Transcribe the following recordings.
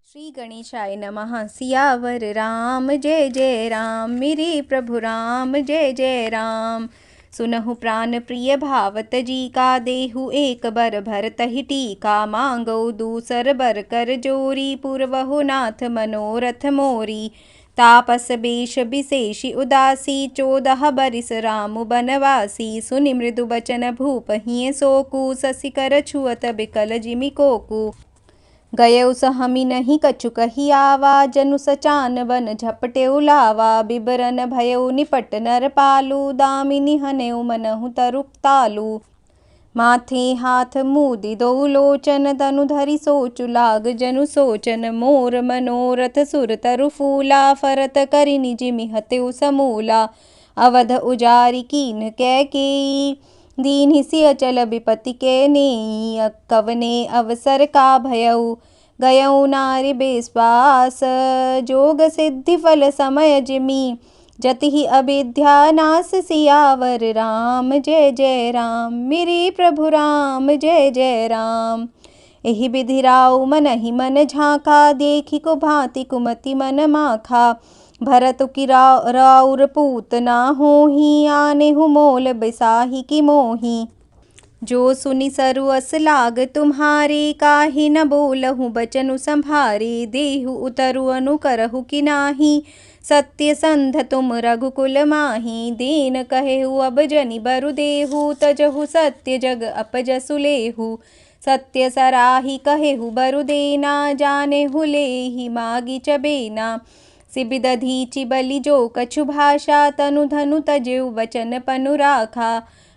श्री गणेशाय नमः। सियावर राम जय जय राम, मेरे प्रभु राम जय जय राम। सुनहु प्राण प्रिय भावत जी का, देहु एक बर भरत ही टीका। मांगो दूसर बर कर जोरी, पूर्वहु नाथ मनोरथ मोरी। तापस बेश विशेषी उदासी, 14 बरिस राम बनवासी। सुनि मृदु बचन भूप हिय सोकु, ससिकर छुअत बिकल जिमि कोकु। गयउ सहमी नहीं कछु कही आवा, जनु सचान बन झपटेउ लावा। बिबरन भयउ निपट नर पालू, दामिनी हनेउ मनहु तरुप तालू। माथे हाथ मूदि दो लोचन, तनु धरि सोचु लाग जनु सोचन। मोर मनोरथ सुर तरु फूला, फरत करि निजि मिहतेउ समूला। अवध उजारि कीन कैकेयी, दीन्हि सिय चल विपति के नेई। कवने अवसर का भयउ, गयउ नारि बेस्वास। जोग सिद्धि फल समय जिमि, जतिहि अविद्या नास। सियावर राम जय जय राम, मेरे प्रभु राम जय जय राम। एहि विधि राउ मनहि मन झाँका, देखि को भांति कुमति मन माखा। भरत की राउर पूत ना होही, आनेहु मोल बिसाही की मोही। जो सुनि सरु अस लाग तुम्हारे, काहे न बोलहु बचनु संभारे। देहु उतरु अनु करहु कि नाही, सत्य संध तुम रघुकुल माही। दीन कहेहु अब जनि बरु देहु, तजहु सत्य जग अपजसु लेहु। सत्य सराही कहेहु बरु देना, जानेहु लेहि मागी चबेना। सिबि दधीचि बलि जो कछु भाषा, तनु धनु तजेउ वचन पनु राखा।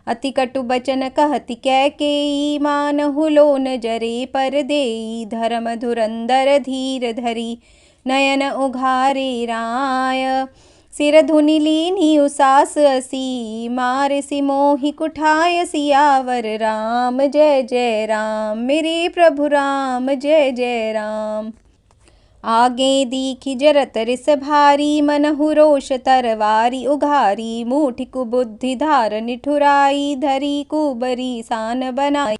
अति कटु बचन कहति कैकेयी, मानहु लोन जरे पर देई। धर्म धुरंधर धीर धरी, नयन उघारे राय। सिर धुनि लीन्हि उसास असी, मारसि मोहि कुठाय। सियावर राम जय जय राम, मेरे प्रभु राम जय जय राम। आगे दीखि जरत रिस भारी, मनहु रोष तरवारी उघारी। मूठि कुबुद्धि धार निठुराई, धरी कुबरी सान बनाई।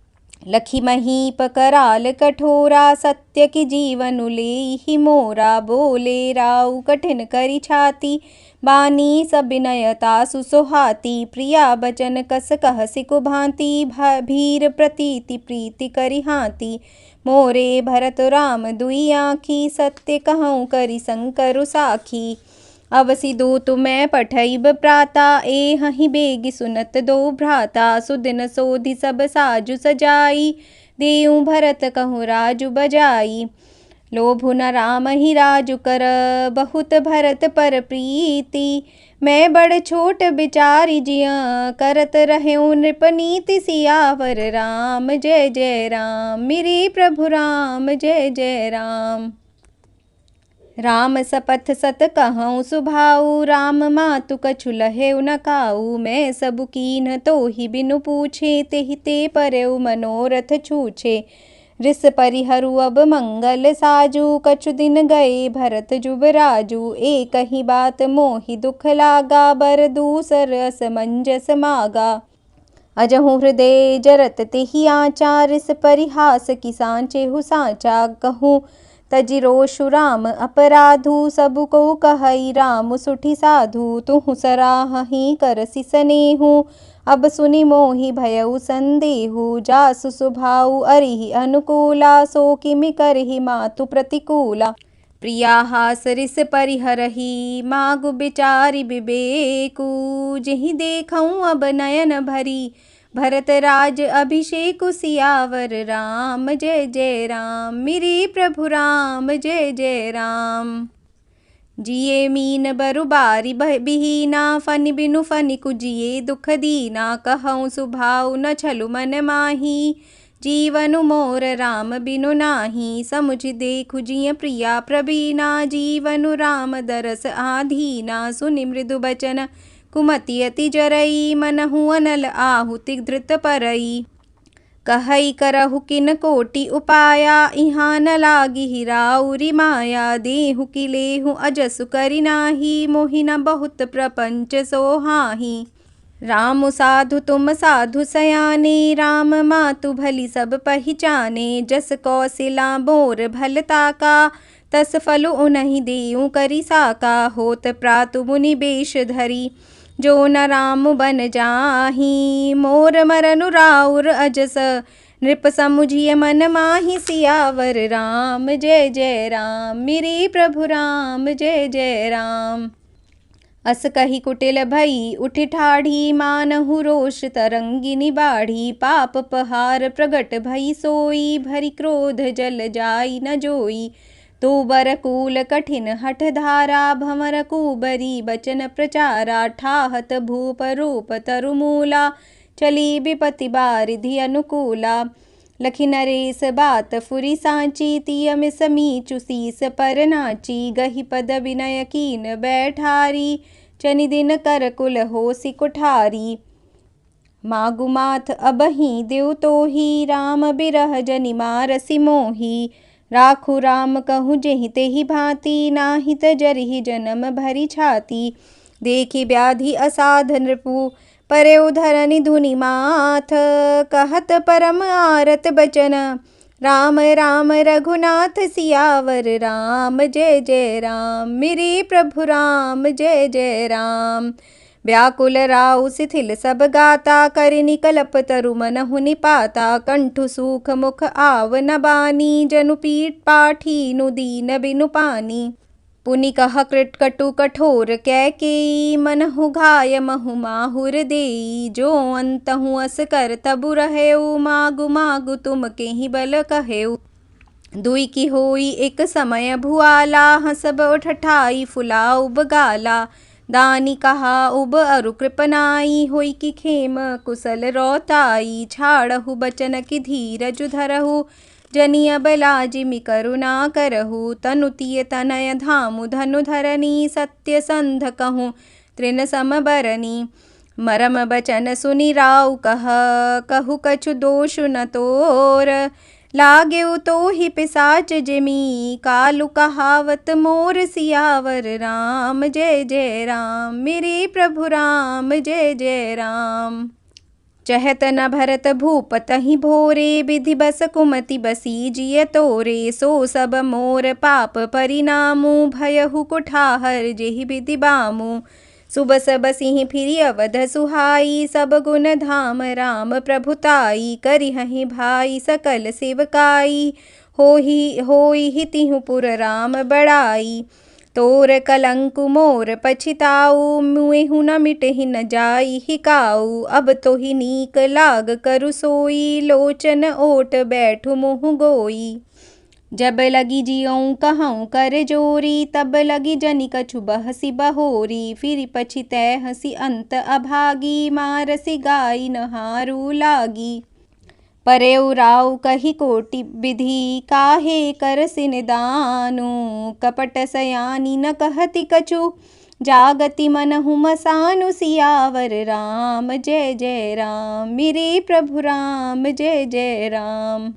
लखी महीप कराल कठोरा, सत्य की जीवनु लेहि मोरा। बोले राउ कठिन करि छाती, बानी सबिनयता सुसोहाती। प्रिया बचन कस कहसि कुभांति, भीर प्रतीति प्रीति करि हांति। मोरे भरत राम दुई आँखी, सत्य कहूँ करि शंकरु साखी। अवसि दूत मैं पठइब प्राता, एहहि बेगी सुनत दो भ्राता। सुदिन सोधि सब साजु सजाई, देऊ भरत कहूँ राजु बजाई। लोभु न राम ही राजु कर, बहुत भरत पर प्रीति। मैं बड़ छोट बिचारी जिया, करत रहेऊ नृपनीति। सियावर राम जय जय राम, मेरे प्रभु राम जय जय राम। राम सपथ सत कहऊँ सुभाऊ, राम मातु कछु लहेउ न काऊ। मैं सबु कीन्ह तोहि बिनु पूछे, तेहि ते परेउ मनोरथ छूछे। रिस परिहरु अब मंगल साजू, कछु दिन गए भरत जुबराजू। एक ही बात मोहि दुख लागा, बर दूसर असमंजस मागा। अजहु हृदय जरत तेहि आचा, रिस परिहास की सांचेहु साचा। कहूँ तजि रोषु राम अपराधु, सबु को कहई राम सुठि साधु। तुहु सराहहि करसि सनेहु, अब सुनि मोहि भयउ संदेहु। जासु सुभाऊ अरिहि अनुकूला, सो किमि करहि मातु प्रतिकूला। प्रिया हास रिस परिहरहि, मागु बिचारि बिबेकु। जेहि देखऊँ अब नयन भरी, भरत राज अभिषेकु। सियावर राम जय जय राम, मेरे प्रभु राम जय जय राम। जिये मीन बरु बारी बिहीना, फनि बिनु फनि कुजिये दुख दीना। कहऊँ सुभाऊ न छलु मन माही, जीवनु मोर राम बिनु नाही। समुझि देखु जिय प्रिया प्रवीणा, जीवनु राम दरस आधीना। सुनि मृदु बचन कुमति अति जरई, मनहु अनल आहुति धृत परई। कहई करहु किन कोटि उपाया, इहाँ न लागिहि राउरि माया। देहु कि लेहु अजसु करि नाही, मोहि न बहुत प्रपंच सोहाही। राम साधु तुम साधु सयाने, राम मातु भली सब पहिचाने। जस कौशिला बोर भलता का, तस फल उन्हीं देऊँ करी साका। होत प्रातु मुनि बेश धरी, जो न राम बन जाहि। मोर मरनु राउर अजस, नृप समुझिय मन माहि। सियावर राम जय जय राम, मेरे प्रभु राम जय जय राम। अस कही कुटिल भई उठि ठाढ़ी, मानहु रोष तरंगिनी बाढ़ी। पाप पहार प्रगट भई सोई, भरी क्रोध जल जाई न जोई। तो बर कूल कठिन हठ धारा, भंवर कुबरी बचन प्रचारा। ठाहत भूप रूप तरुमूला, चली विपति बारिधि अनुकूला। लखि नरेश बात फुरी सांची, तिय मिस मीचु सीस पर नाची। गहि पद विनय कीन बैठारी, चनि दिन कर कुल होसि कुठारी। मागु माथ अबहि देव तोहि, राम बिरह जनि मारसि मोहि। राखु राम कहूँ जेहि तेहि भांति, नाही त जरिहि जन्म भरी छाती। देखि व्याधि असाध नृपु, परेउ धरनि धुनि माथ। कहत परम आरत बचन, राम राम रघुनाथ। सियावर राम जय जय राम, मेरे प्रभु राम जय जय राम। व्याकुल राउ शिथिल सब गाता, करिनि कलप तरु मनहु निपाता। कंठु सूख मुख आव न बानी, जनु पीठ पाठीनु दीन बिनु पानी। पुनि कह कृट कटु कठोर कैकेयी, मनहु घाय महु माहुर देई। जो अंतहु अस कर तबु रहेउ, मागु मागु तुम केहि बल कहेउ। दुई की होई एक समय भुआला, हंसब ठठाई फुलाउ बगाला। दानी कहा उब अरु कृपनाई, होई की खेम कुशल रौताई। छाड़हु बचन की धीरजु धरहु, जनिय बलाजिमि करुणा करहु। तनु तिय तनय धामु धनु धरनी, सत्य संध कहूँ तृण सम बरनी। मरम बचन सुनि राउ कहु कछु दोषु न तोर। लागेउ तोहि पिसाच जिमि, कालु कहावत मोर। सियावर राम जय जय राम, मेरे प्रभु राम जय जय राम। चहत न भरत भूप तहि भोरे, विधि बस कुमति बसी जिय तोरे। सो सब मोर पाप परिणामु, भयहु कुठाहर जेहि विधि बामु। सुबस बसिहि फिरि अवध सुहाई, सब गुण धाम राम प्रभुताई। करिहहि भाई सकल सेवकाई, होई तिहु पुर राम बड़ाई। तोर कलंकु मोर पछिताऊ, मुएहु न मिटहि न जाई हिकाऊ। अब तोहि नीक लाग करु सोई, लोचन ओट बैठु मुँह गोई। जब लगी जियऊँ कहऊँ कर जोरी, तब लगी जनि कछु बहसि बहोरी। फिर पछितै हसी अंत अभागी, मारसि गाई नहारू लागी। परेउ राउ कही कोटि विधि, काहे करसि निदानु। कपट सयानी न कहति कछु, जागति मनहु मसानु। सियावर राम जय जय राम, मेरे प्रभु राम जय जय राम।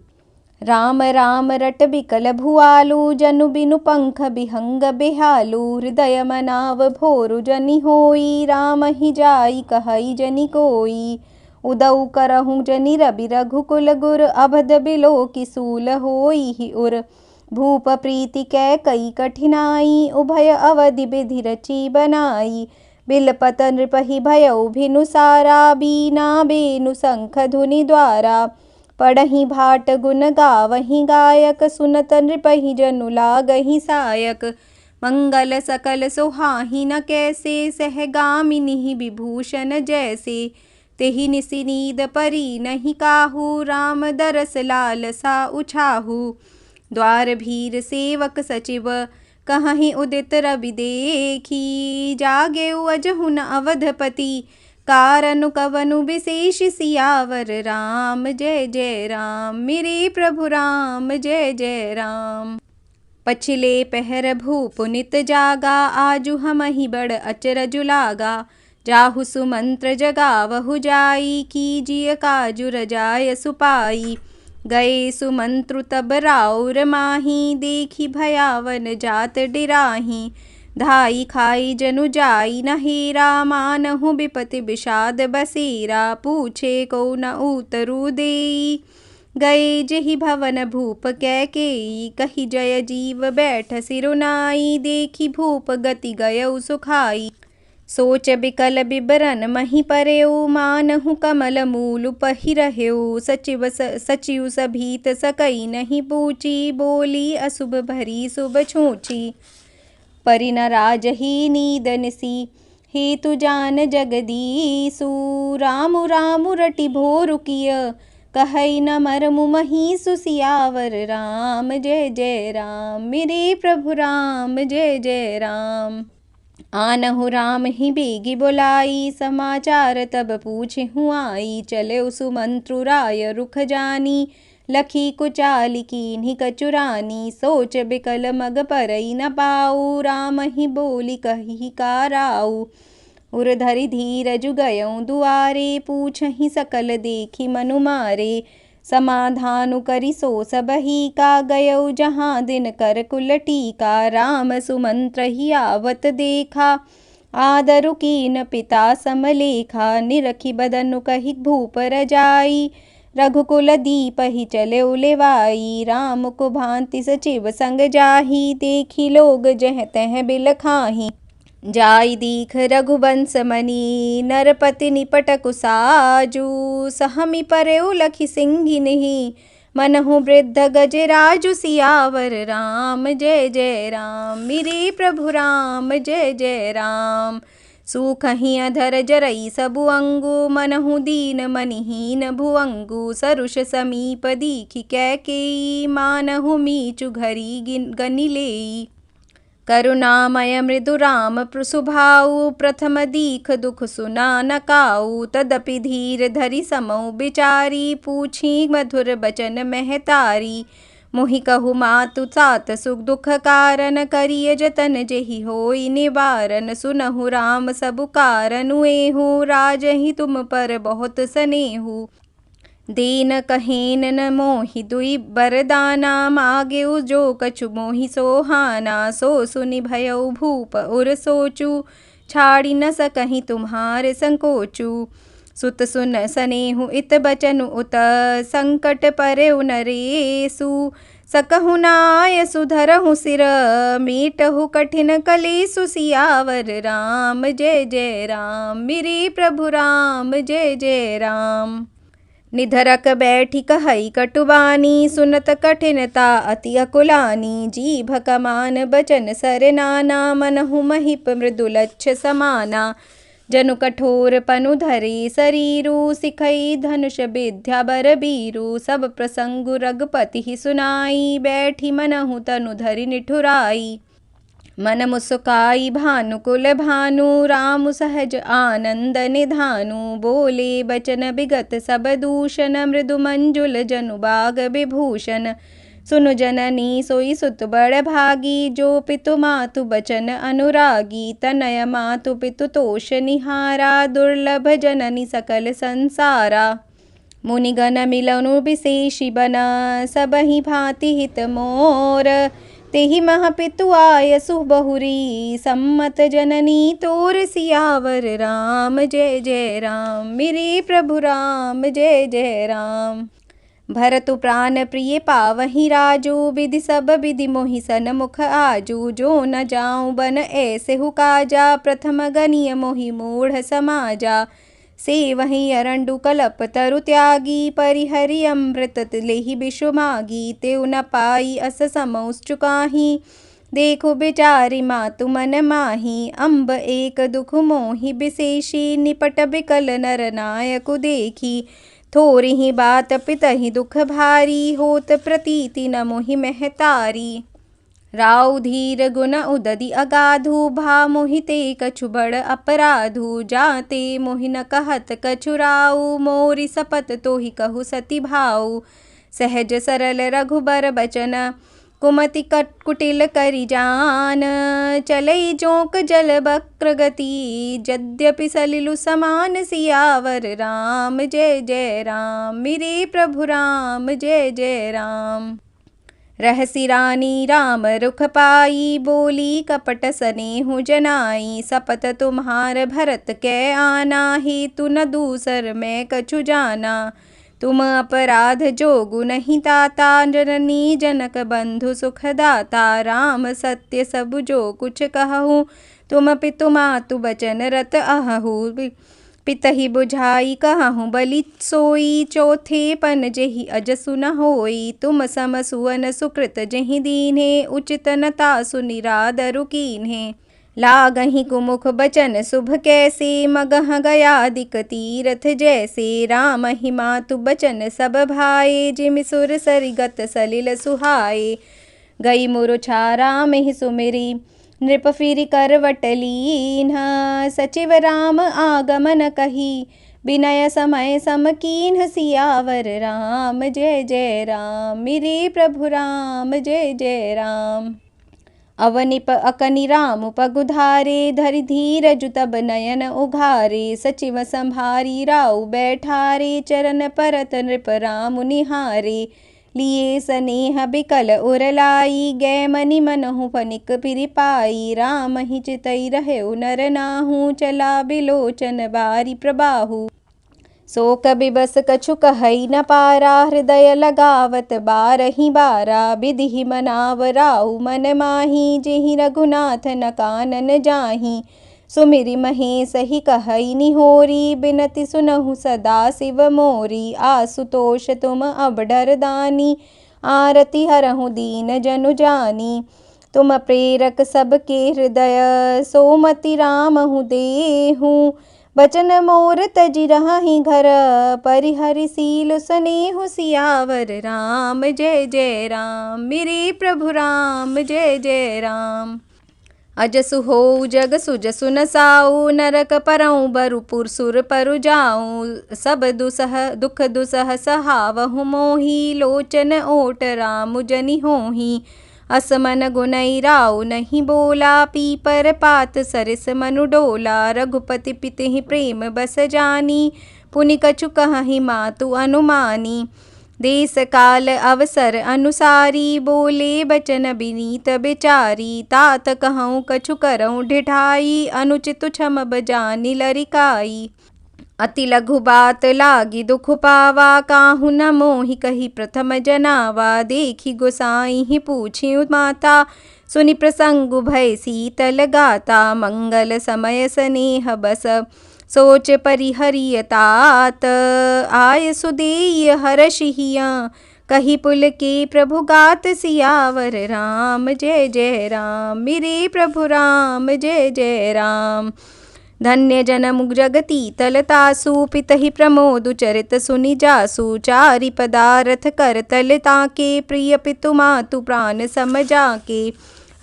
राम राम रट बिकल भुआलु, जनु बिनु पंख बिहंग बेहालु। हृदय मनाव भोरु जनि होई, राम ही जाई कहई जनि कोई। उदऊ करहु जनि रवि रघुकुल गुर, अभद बिलो की सूल होई ही उर। भूप प्रीति कै कई कठिनाई, उभय अवधि विधि रची बनाई। बिलपत नृपहि भयउ भिनु सारा, बीना बेनु शंख धुनि द्वारा। पढ़हि भाट गुण गावहि गायक, सुनत नृपहि जनु लागहि सायक। मंगल सकल सोहाहि न कैसे, सहगामिनी विभूषण जैसे। तेहि निसि नीद परी नहीं काहू, राम दरस लालसा उछाहू। द्वार भीर सेवक सचिव, कहहि उदित रवि देखी। जागेउ अजहु न अवधपति, कारनु कवनु विशेष। सियावर राम जय जय राम, मेरे प्रभु राम जय जय राम। पछिले पहर भूप नित जागा, आजु हमहि बड़ अचरजु लागा। जाहु सुमंत्र जगावहु जाई, कीजिए काजु रजाय सुपाई। गए सुमंत्रु तब राउर माही, देखी भयावन जात डिराही। धाई खाई जनु जाई न हीरा, मानहु विपति विषाद बसेरा, पूछे को न उतरु देई, गए जेहि भवन भूप कैकेयी, कही जय जीव बैठ सिरुनाई, देखी भूप गति गयउ सुखाई, सोच बिकल बिबरन मही परेऊ, मानहु कमल मूल पहिरहेऊ, सचिव सभीत सकई नहीं पूछी, बोली अशुभ भरी शुभ छूची, परि न राजही नीद निसी, हेतु जान जगदीसु, रामु रामु रटि भोरु किय, कहई न मरमु महीसु, सियावर राम जय जय राम, मेरे प्रभु राम जय जय राम। आनहु राम ही बेगी बुलाई, समाचार तब पूछहु आई, चले सुमंत्रु राय रुख जानी, लखी कुचाली कीन्ही कचुरानी, सोच बिकल मग परई न पाऊ, राम ही बोली कही काराऊ, उरधरि धीरजु गयऊँ दुआरे, पूछहि सकल देखी मनु मारे, समाधानु करि सो सबही का, गयऊ जहाँ दिन कर कुल टीका, राम सुमंत्र ही आवत देखा, आदरु कीन पिता समलेखा, निरखी बदनु कही भूप रजाई, रघुकुल दीप ही चले उलेवाई, राम को भांति सचिव संग जाही, देखी लोग जह तह बिल खाही, जाई दीख रघुवंश मनी, नरपति निपट कुसाजू, सहमी परेउ लखी सिंहिनहि, मनहु वृद्ध गजराजु, सियावर राम जय जय राम, मेरे प्रभु राम जय जय राम। सूखहि अधर जरई सबु अंगु, मनहु दीन मनिहीन भुअंगु, सरुष समीप दीखि कैकेयी, मानहु मीचु घरी गनि लेई, करुणामय मृदु राम सुभाऊ, प्रथम दीख दुख सुना न काऊ, तदपि धीर धरि समऊ बिचारी, पूछी मधुर बचन महतारी, मोहि कहु मातु सात सुख दुख कारण, करिय जतन जेहि होई निवारन, सुनहु राम सबु कारनु एहु, राजहि तुम पर बहुत सनेहु, दीन कहेन न मोहि दुई बरदाना, मागेउ जो कछु मोहि सोहाना, सो सुनि भयउ भूप उर सोचू, छाड़ी न सकहि तुम्हारे संकोचू, सुत सुन सनेहु इत बचनु उत, संकट परेउ नरेसु, सकहु नाय सुधरहु सिर, मीटहु कठिन कलेसु, सियावर राम जय जय राम, मेरे प्रभु राम जय जय राम। निधरक बैठी कहई कटुबानी, सुनत कठिनता अति अकुलानी, जीभ कमान बचन सर नाना, मनहु महिप मृदुलच्छ समाना, जनु कठोर पनु धरे शरीरु, सिखई धनुष विद्या बर बीरु, सब प्रसंगु रघुपति ही सुनाई, बैठी मनहु तनु धरि निठुराई, मन मुस्काई भानुकुल भानु, राम सहज आनंद निधानु, बोले बचन विगत सब दूषण, मृदु मंजुल जनु बाग विभूषण, सुनु जननी सोई सुत बड़ भागी, जो पितु मातु बचन अनुरागी, तनय मातु पितु तोष निहारा, दुर्लभ जननी सकल संसारा, मुनिगण मिलनु विशेषी बना, सबहि भांति हित मोर, तेहि महपितु आयसु बहुरी, सम्मत जननी तोर, सियावर राम जय जय राम, मेरे प्रभु राम जय जय राम। भरतु प्राण प्रिय पावहि राजू, विधि सब विधि मोहि सन्मुख आजू, जो न जाऊँ बन ऐसे हु काजा, प्रथम गनिय मोहि मूढ़ समाजा, से वही अरंडु कलप तरु त्यागी, परिहरि अमृत लेहि विषु मागी, तेउ न पाई अस समौस चुकाही, देखो बेचारी मातु मन माही, अम्ब एक दुख मोहि विशेषी, निपट बिकल नर नायकु देखी, थोरी ही बात पितहि दुख भारी, होत प्रतीति न मोहि महतारी, राउ धीर गुण उदधि अगाधु, भा मोहिते कछु बड़ अपराधु, जाते मोहि न कहत कछु राउ, मोरि सपत तोहि कहु सति भाऊ, सहज सरल रघुबर बचन, कुमति कुटिल करि जान, चलई जोंक जल बक्र गति, यद्यपि सलिलु समान, सियावर राम जय जय राम, मेरे प्रभु राम जय जय राम। रहसि रानी राम रुख पाई, बोली कपट सनेहु जनाई। सपत तुम्हार भरत कै आना, हेतु न दूसर मैं कछु जाना। तुम अपराध जोगु नहीं ताता, जननी जनक बंधु सुख दाता। राम सत्य सब जो कुछ कहूँ, तुम पितु मातु बचन रत अहहु। पितहि बुझाई कहूँ बलि सोई, चौथे पन जेहि अजसु न होई। तुम सम सुवन सुकृत जेहि दीन्हे, उचित न तासु निरादरु कीन्हे। लागहि कुमुख बचन शुभ कैसे, मगह गयादिक तीरथ जैसे। राम ही मातु बचन सब भाए, जिमि सुर सरिगत सलिल सुहाए। गई मूर्छा राम ही सुमिरी, नृप फिर करवट लीन्ह। सचिव राम आगमन कही, विनय समय सम कीन्ह। सियावर राम जय जय राम, मेरे प्रभु राम जय जय राम। अवनिप अकनि राम पगुधारे, धरि धीरजु तब नयन उघारे। सचिव संभारी राउ बैठारे, चरण परत नृप राम निहारे। लिए सनेह बिकल उरलाई, गै मनि मनहु फनिक फिरि पाई। राम ही चितई रहेउ नर नाहु, चला बिलोचन बारी प्रबाहु। शोक बिबस कछु कहई न पारा, हृदय लगावत बारहि बारा। बिधि मनाव राउ मन माही, जेहि रघुनाथ न कानन जाही। सुमिरि महेश ही कहई निहोरी, बिनति सुनहु सदा शिव मोरी। आशुतोष तुम अब डर दानी, आरती हरहु दीन जनु जानी। तुम प्रेरक सबके हृदय, सोमति रामहु देहु। बचन मोर तजि रहि घर, परिहरि सील सनेहु। सियावर राम जय जय राम, मेरे प्रभु राम जय जय राम। अजसु होउ जग सुजसु न साऊ, नरक परऊँ बरु सुर परु जाऊँ। सब दुख दुसह सहावहु मोही, लोचन ओट राम जनि होही। असमन गुनई राउ नहीं बोला, पीपर पात सरिस मनु डोला। रघुपति पितहि प्रेम बस जानी, पुनि कछु कहहि मातु अनुमानी। देश काल अवसर अनुसारी, बोले बचन बिनीत बिचारी। तात कहूँ कछु करऊँ ढिठाई, अनुचित क्षम बजानि लरिकाई। अति लघु बात लागी दुख पावा, काहू न मोहि कही प्रथम जनावा। देखी गोसाई ही पूछी माता, सुनि प्रसंगु भय शीतल गाता। मंगल समय स्नेह बस, सोच परिहरिय तात। आय सुदेय हर्षिहिया, कही पुल के प्रभु गात। सियावर राम जय जय राम, मेरे प्रभु राम जय जय राम। धन्य जन जगती तलतासु, पितहि प्रमोदु चरित सुनि जासु। चारि पदारथ कर तल ताके, प्रिय पितु मातु प्राण सम जाके।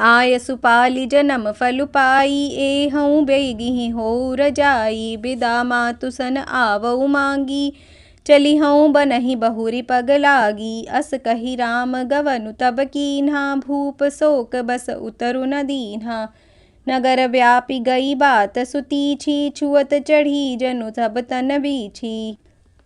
आय सुपाली जन्म फलु पाई, एहूँ बेगिहि होउ रजाई। बिदा मातु सन आवउ मांगी, चली हूँ बनहि बहुरी पग लागी। अस कही राम गवनु तब कीन्हा, भूप शोक बस उतरु न दीन्हा। नगर व्यापी गई बात सुतीछी, छुअत चढ़ी जनु सब तन बीछी।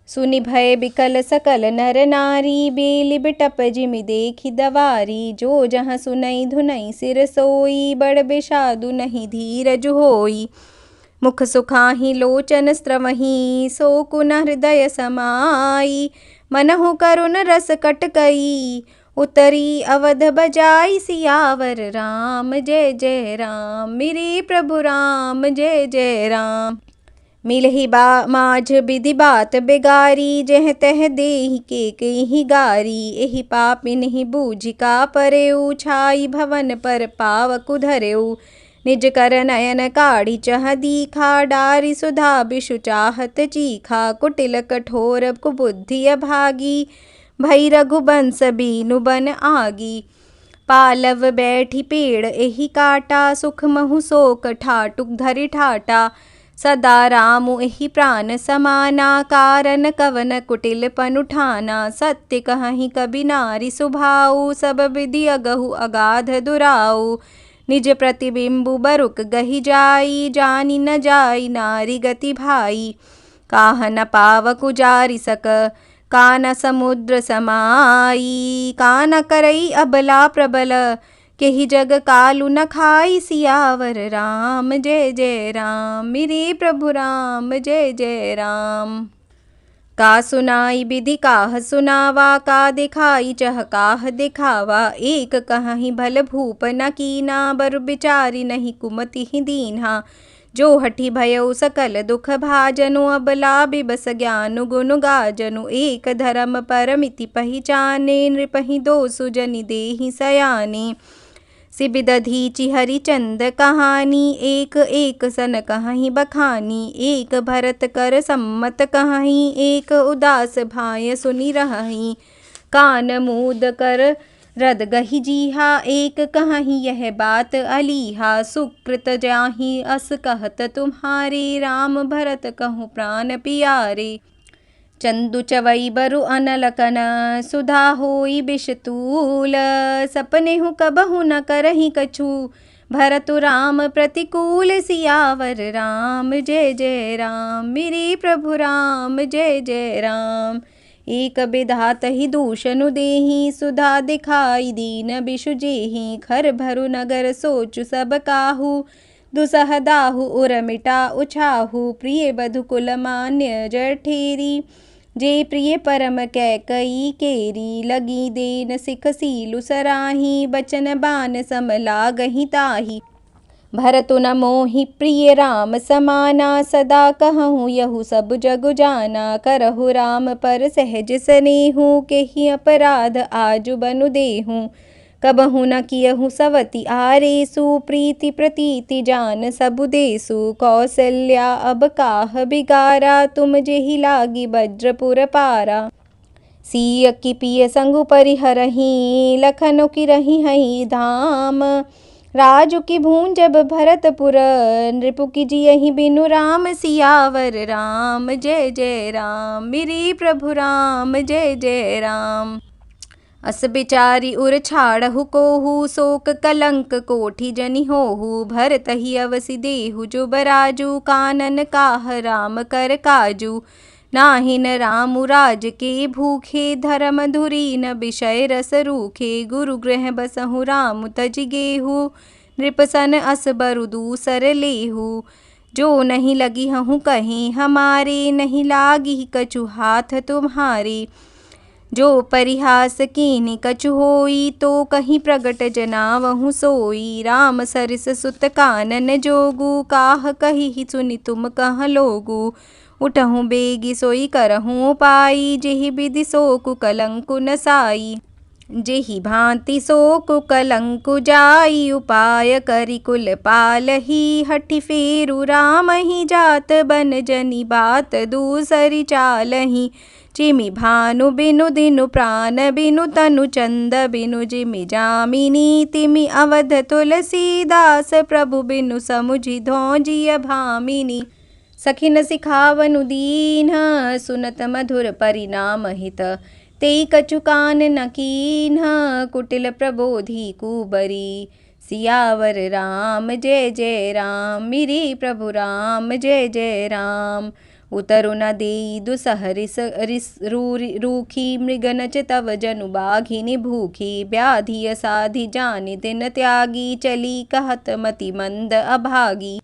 सुनि भय बिकल सकल नर नारी, बेली बिटप जिमि देखी दवारी। जो जहाँ सुनई धुनई सिर सोई, बड़ बिषादु नहीं धीरज होई। मुख सुखाहि लोचन स्रवहि, शोकु न हृदय समाई। मनहु करुण रस कटकई, उतरी अवध बजाई। सियावर राम जय जय राम, मेरे प्रभु राम जय जय राम। मिलहि माझ विधि बात बिगारी, जह तह देहि के कहि गारी। एहि पापिन्हि बूझि का परेउ, छाई भवन पर पावकु धरेउ। निज कर नयन काढ़ी चह दीखा, डारी सुधा बिषु चाहत चीखा। कुटिल कठोर कुबुद्धि अभागी, भई रघुबंश बीनु बन आगी। पालव बैठी पेड़ एहि काटा, सुख महु शोक ठाटुक धरि ठाटा। सदा रामु एहि प्राण समाना, कारण कवन कुटिल पनु ठाना। सत्य कहहि कबि नारी सुभाऊ, सब विधि अगहु अगाध दुराऊ। निज प्रतिबिंबु बरुक गहि जाई, जानी न जाई नारी गति भाई। काह न पावकु जारि सक, कान समुद्र समाई, कान करई अबला प्रबल, केहि जग कालु न खाई। सियावर राम जय जय राम, मेरे प्रभु राम जय जय राम। का सुनाई विधि काह सुनावा, का दिखाई चह काह दिखावा। एक कहीं भल भूप न कीना, बर बिचारी नहीं कुमति ही दीन्हा। जो हठी भयो सकल दुख भाजनु, अबला बिबस ज्ञानु गुनु गाजनु। एक धर्म परमिति पहिचाने, नृपहि दो सुजनि देहि सयाने। सिबिदधीचि हरिचंद कहानी, एक एक सन कहीं बखानी। एक भरत कर सम्मत कहीं, एक उदास भाय सुनि रहहीं। कान मूद कर रद गही जीहा, एक कहीं यह बात अलीहा। सुकृत जाहि अस कहत तुम्हारे, राम भरत कहूँ प्राण पियारे। चंदु चवई बरु अनलकन, सुधा होई बिषतूल। सपनेहु कबहु न करही कछु, भरतु राम प्रतिकूल। सियावर राम जय जय राम, मेरे प्रभु राम जय जय राम। एक बिधात ही दूषनु देहि, सुधा दिखाई दीन बिषु जेहि। खर भरु नगर सोचु सब काहू, दुसह दाहु उर मिटा उछाहू। प्रिय बधु कुल मान्य जठेरी, जे प्रिय परम कैकई केरी। लगी देन सिख सीलु सराही, बचन बान सम लागहि ताही। भरतु न मोहि प्रिय राम समाना, सदा कहूँ यहु सब जगु जाना। करहु राम पर सहज स्नेहु, केहि अपराध आजु बनु देहु। कबहु न कियहु सवति आरेसु, प्रीति प्रतीति जान सबु देसु। कौसल्या अब काह बिगारा, तुम जेहि लागी वज्रपुर पारा। सिय की पिय संगु परिहरहि, लखनऊ की रही हई धाम। राजु की भूंजब भरतपुर, नृपु की जियहि बिनु राम। सियावर राम जय जय राम, मेरे प्रभु राम जय जय राम। अस बिचारी उर छाड़हु कोहू, शोक कलंक कोठि जनि होहू। भरत ही अवसि देहु जो बराजू, कानन काह राम कर काजू। नाहिन रामु राज के भूखे, धर्म धुरी न विषय रस रूखे। गुरु गृह बसहु रामु तजि गेहू, नृप सन अस बरु दूसर लेहू। जो नहीं लगी हूँ कहीं हमारे, नहीं लागी कछु हाथ तुम्हारे। जो परिहास कीन्हि कछु होई, तो कहीं प्रगट जनावहु सोई। राम सरिस सुत कानन जोगु, काह कही सुनि तुम कह लोगु। उठहु बेगी सोई करहु पाई, जेहि विधि सोकु कलंकु न साई। जेहि भांति सोकु कलंकु जाई, उपाय करि कुल पालही। हठि फेरु राम ही जात बन जनि, बात दूसरी चालही। जिमि भानु बिनु दिनु प्राण बिनु, तनु चंद बिनु जिमि जामिनी। तिमि अवध तुलसीदास, प्रभु बिनु समुझि धौजिय भामिनी। सखिन सिखावनु दीन, सुनत मधुर परिणाम हित। तेई कछु कान न कीन्ह, कुटिल प्रबोधि कुबरी। सियावर राम जय जय राम, मेरे प्रभु राम जय जय राम। उतरु न देई दुसह रिस रूखी, मृगनच तव जनु बाघिनि भूखी। व्याधि असाधि जानि दिन त्यागी, चली कहत मति मंद अभागी।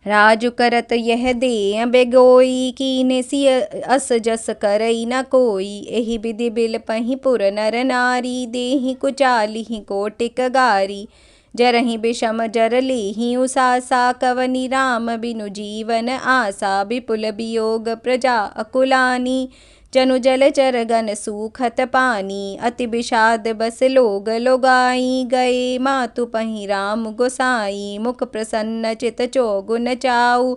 राजु करत यह देय बेगोई, कीने सिय अस जस करई न कोई। एहि विधि बिलपहि पुर नर नारी, देहि कुचालिहि कोटिक गारी। जरहि विषम जर लेहि उसासा, कवनि राम बिनु जीवन आसा। विपुल वियोग प्रजा अकुलानी, जनु जल चरगन सूखत पानी। अति विषाद बस लोग लोगाई, गए मातु पहि राम गोसाई। मुख प्रसन्न चित चौगुन चाऊ,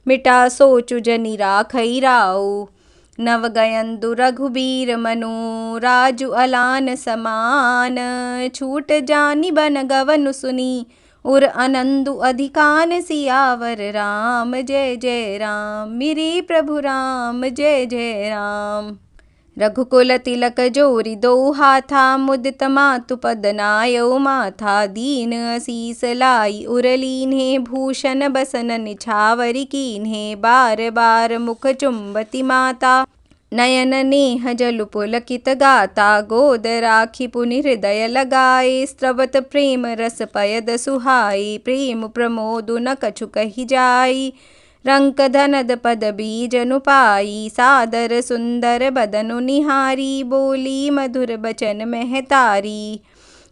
मिटा सोचु जनि राखई राऊ। नव गयंदु रघुबीर मनु, राजु अलान समान। छूट जानि बन गवनु सुनी, उर अनंदु अधिकान। सियावर राम जय जय राम, मेरे प्रभु राम जय जय राम। रघुकुल तिलक जोरि दो हाथा, मुदित मातु पद नायौ माथा। दीन असीस लाई उर लीन्हे, भूषण बसन निछावरि कीन्हे। बार बार मुख चुंबती माता, नयन नेह जलु पुलकित गाता, गोद राखी पुनि हृदय लगाए। स्रवत प्रेम रस पयद सुहाई, प्रेम प्रमोदु न कछु कहि जाई। रंक धनद पद बीजनु पाई, सादर सुंदर बदनु निहारी। बोली मधुर बचन महतारी,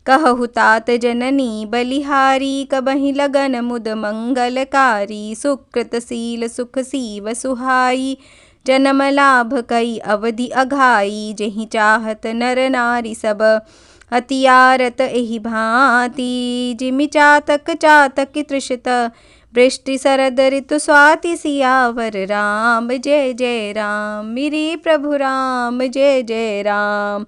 कहु तात जननी बलिहारी। कबहि लगन मुद मंगलकारी, सुकृत सील सुख सीव सुहाई। जन्म लाभ कई अवधि अघाई, जेहि चाहत नर नारी सब। अतियारत एहि भांति, जिमि चातक चातक तृषित। वृष्टि शरद ऋतु स्वाति सियावर राम, जय जय राम। मेरे प्रभु राम, जय जय राम।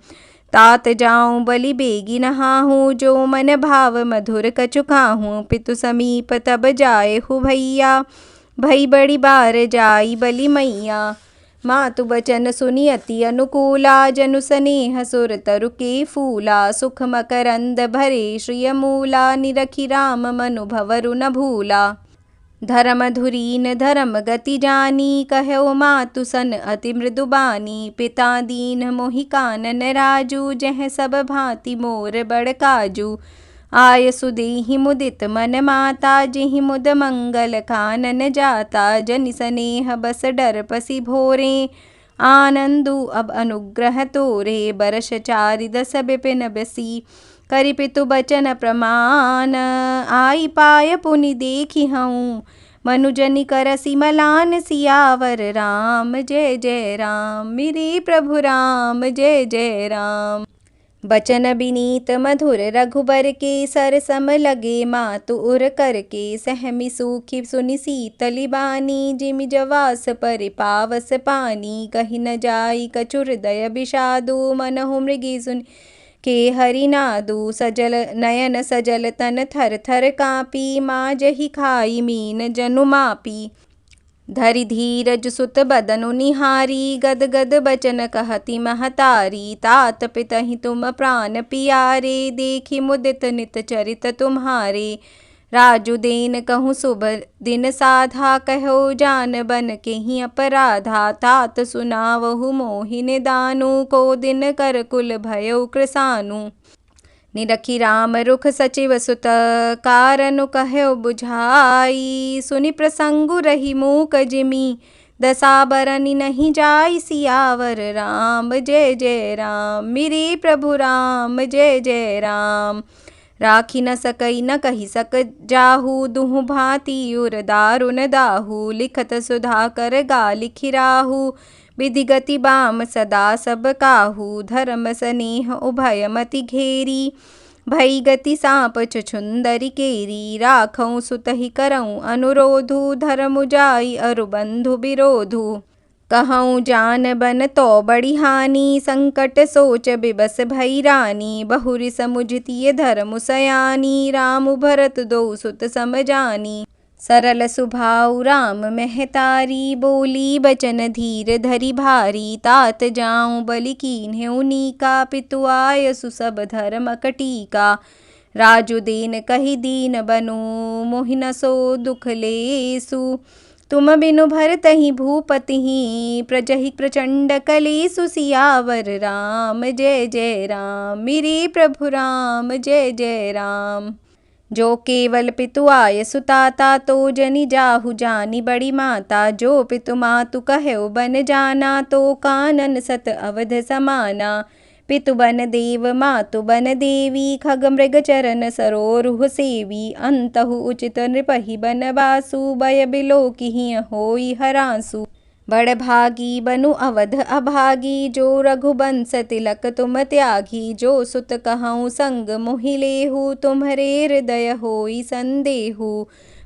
तात जाऊं बलि बेगी नहाहूँ, जो मन भाव मधुर कछु खाहूँ। पितु समीप तब जाए हु भैया, भई बड़ी बार जाई बलि मैया। मातु बचन सुनि अति अनुकूला, जनु स्नेह सुर तरु के फूला। सुख मकरंद भरे श्रिय मूला, निरखि राम मनु भवरु न भूला। धर्म धुरीन धर्म गति जानी, कहो मातु सन अति मृदु बानी। पिता दीन मोहि कानन राजू, जह सब भांति मोर बड़ काजू। आय सुदेहि मुदित मन माता, जेहि मुद मंगल कानन जाता। जनि स्नेह बस डर पसी भोरे, आनंदु अब अनुग्रह तोरे। बरस चारि दस बिपिन बसी, करि पितु बचन प्रमाण। आई पाय पुनि देखि हऊँ, मनुजनि करसि मलान। सियावर राम, जय जय राम। मेरे प्रभु राम, जय जय राम। बचन बिनीत मधुर रघुबर के, सर सम लगे मातु उर करके। सहमि सूखि सुनि सीतलि बानी, जिमि जवास परि पावस पानी। कहि न जाई कछु हृदय विषादु, मनहु मृगी सुनि के हरि नादु। सजल नयन सजल तन थर थर कापी, माजहि खाई मीन जनु मापी। धरि धीरज सुत बदनु निहारी, गद गद बचन कहती महतारी। तात पितहि तुम प्राण पियारे, देखि मुदित नित चरित तुम्हारे। राजु देन कहूँ शुभ दिन साधा, कहो जान बन केहि अपराधा। तात सुनावहु मोहि निदानु, को दिन कर कुल भयउ कृसानु। निरखि राम रुख सचिव सुत, कारनु कह्यो बुझाई। सुनि प्रसंगु रही मूक जिमि, दशा बरनि नहीं जाई। सियावर राम, जय जय राम। मेरे प्रभु राम, जय जय राम। राखी न सकई न कहि सक जाहू, दुहु भांति उर दारुन दाहू। लिखत सुधा कर गा लिखि राहू, विधि गति बाम सदा सब काहू। धर्म स्नेह उभय मति घेरी, भई गति साप छुछुंदरि केरी। राखऊँ सुतहि करऊँ अनुरोधु, धर्मु जाई अरु बंधु विरोधु। कहऊँ जान बन तो बड़ी हानि, संकट सोच बिबस भई रानी। बहुरि समुझतिय धर्मु सयानी, रामु भरत दो सुत समझानी। सरल सुभाऊ राम महतारी, बोली बचन धीर धरि भारी। तात जाऊं बलि कीन्ह्यो नीका, पितु आयसु सब धर्म कटीका। राजु देन कहि दीन बनु, मोहि न सो दुख लेसु। तुम बिनु भरतहि भूपतिहि, प्रजहि प्रचंड कलेसु। सियावर राम, जय जय राम। मेरे प्रभु राम, जय जय राम। जो केवल पितु आय सुताता, तो जनि जाहु जानी बड़ी माता। जो पितु मातु कह्यो बन जाना, तो कानन सत अवध समाना। पितु बन देव मातु बन देवी, खग मृग चरण सरोरुह सेवी। अंतहु उचित नृपहि बन वासु, भय बिलोकिहि होई हरासु। बड़ भागी बनु अवध अभागी, जो रघुबंश तिलक तुम त्यागी। जो सुत कहऊँ संग मोहि लेहु, तुम्हरे हृदय होई संदेहु।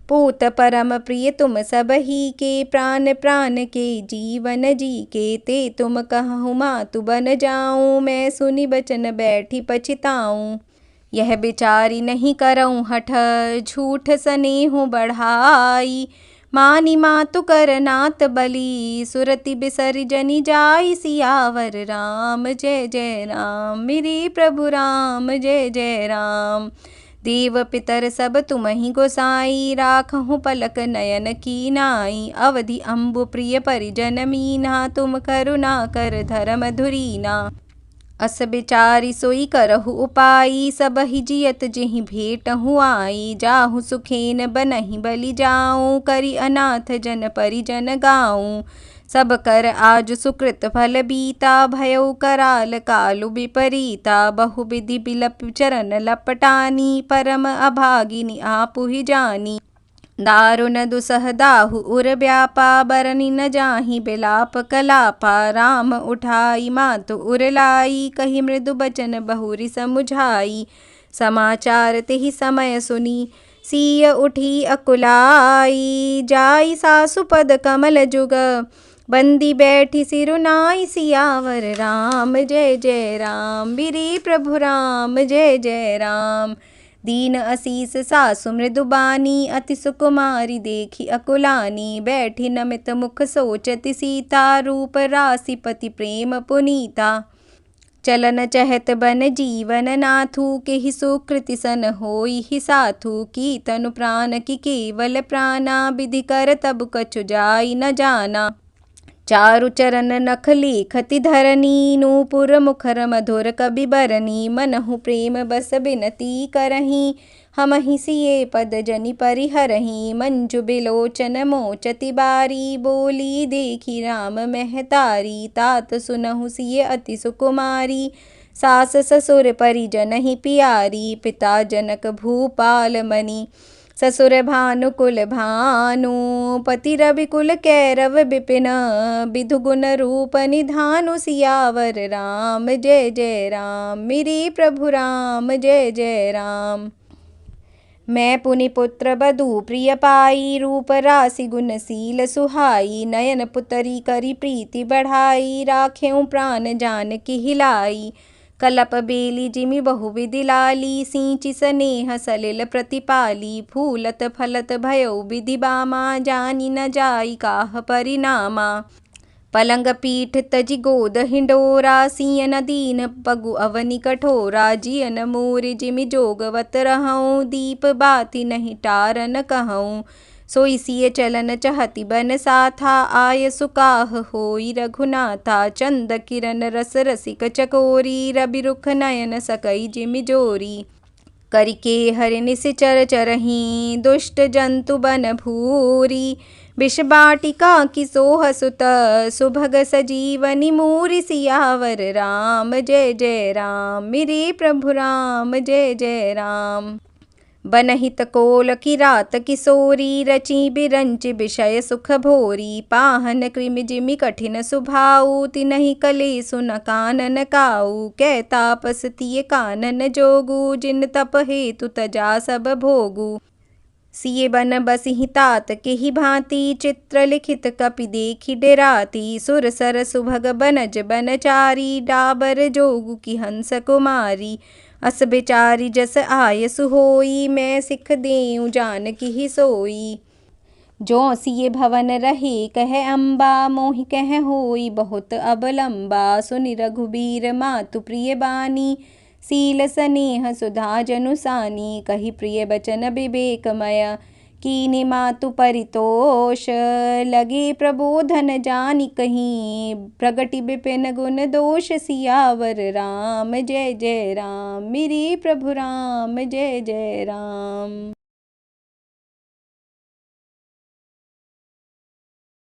पूत परम प्रिय तुम सबहि के, प्राण प्राण के जीवन जी के। ते तुम कहऊँ मातु बन जाऊँ, मैं सुनि बचन बैठी पछिताऊँ। यह बिचारी नहीं करऊँ हठ, झूठ स्नेहु बढ़ाई। मानी मातु कर नात बलि, सुरति बिसरि जनि जाई। सियावर राम, जय जय राम। मेरे प्रभु राम, जय जय राम। देव पितर सब तुमहि गोसाई, राखहु पलक नयन की नाई। अवधि अम्बु प्रिय परिजन मीना, तुम करुणा कर धर्म धुरीना। अस बिचारी सोई करहु उपाई, सबहि जियत जेहि भेटहु आई। जाहु सुखेन बनहि बलि जाऊं, करि अनाथ जन परिजन गाऊं। सब कर आज सुकृत फल बीता, भयउ कराल कालु विपरीता। बहु विधि बिलप चरण लपटानी, परम अभागिनी आपुहि जानी। दारुण दुसह दाहु उर व्यापा, बरनि न जाहि बिलाप कलापा। राम उठाई मातु उर लाई, कहि मृदु बचन बहुरि समुझाई। समाचार तेहि समय सुनी, सिय उठी अकुलाई। जाई सासु पद कमल जुग, बंदी बैठी सिरुनाई। सियावर राम जय जय राम, मेरे प्रभु राम जय जय राम। दीन असीस सासु मृदुबानी, अति सुकुमारी देखी अकुलानी। बैठी नमित मुख सोचति सीता, रूप राशि पति प्रेम पुनीता। चलन चहत बन जीवन नाथू, केहि सुकृति सन होई ही साथू। की तनु प्राण की केवल प्राणा, विधि कर तब कछु जाई न जाना। चारु चरण नख लेखति धरनी, नूपुर मुखर मधुर कबि बरनी। मनहु प्रेम बस बिनती करहीं, हमहि सिए पद जनि परिहरहीं। मंजु बिलोचन मोचति बारी, बोली देखी राम महतारी। तात सुनहु सिए अति सुकुमारी, सास ससुर परिजन ही पियारी। पिता जनक भूपाल मनि, ससुर भानुकुल भानु। पति रविकुल कैरव बिपिन, विधु गुण रूप निधानु। सियावर राम जय जय राम, मेरे प्रभु राम जय जय राम। मैं पुनि पुत्र बधू प्रिय पाई, रूप राशि गुण सील सुहाई। नयन पुतरी करी प्रीति बढ़ाई, राखें प्राण जानकी हिलाई। कलप बेली जिमि बहुविधि लाली, सींचि स्नेह सलिल प्रतिपाली। फूलत फलत भयउ विधि बामा, जानी न जाई काह परिनामा। पलंग पीठ तजि गोद हिंडोरा, सियन दीन पगु अवनि कठोरा। जियन मोर जिमि जोगवत रहऊं, दीप बाती नहीं टारन कहऊं। सोई सिय चलन चहति बन साथा, आय सुकाह होई रघुनाथा। चंद किरण रस रसिक चकोरी, रवि रुख नयन सकई जिमि जोरी। करिके हरि निशिचर चरहीं, दुष्ट जंतु बन भूरी। विष बाटिका की सोह सुत, सुभग सजीवनी मूरी। सियावर राम जय जय राम, मेरे प्रभु राम जय जय राम। बनहित कोल की रात किशोरी, रची बिरंच विषय सुख भोरी। पाहन कृमि जिमि कठिन सुभाऊ, तिनहि कलेसु न कानन काऊ। कै तापस तिय कानन जोगू, जिन तप हेतु तजा सब भोगू। सिए बन बसिहि तात केहि भांति, चित्र लिखित कपि देखि डेराती। सुर सर सुभग बनज बनचारी, डाबर जोगु की हंस कुमारी। अस बिचारी जस आयसु होई, मैं सिख देऊं जानकी ही सोई। जो सिए भवन रहे कह अम्बा, मोहि कह होई बहुत अबलंबा। सुनि रघुबीर मातु प्रिय बानी, सील स्नेह सुधा जनुसानी। कहि प्रिय बचन विवेकमय, कीनि मातु परितोष। लगे प्रबोधन जानि कहीं, प्रगटि विपिन गुण दोष। सियावर राम जय जय राम, मेरे प्रभु राम जय जय राम।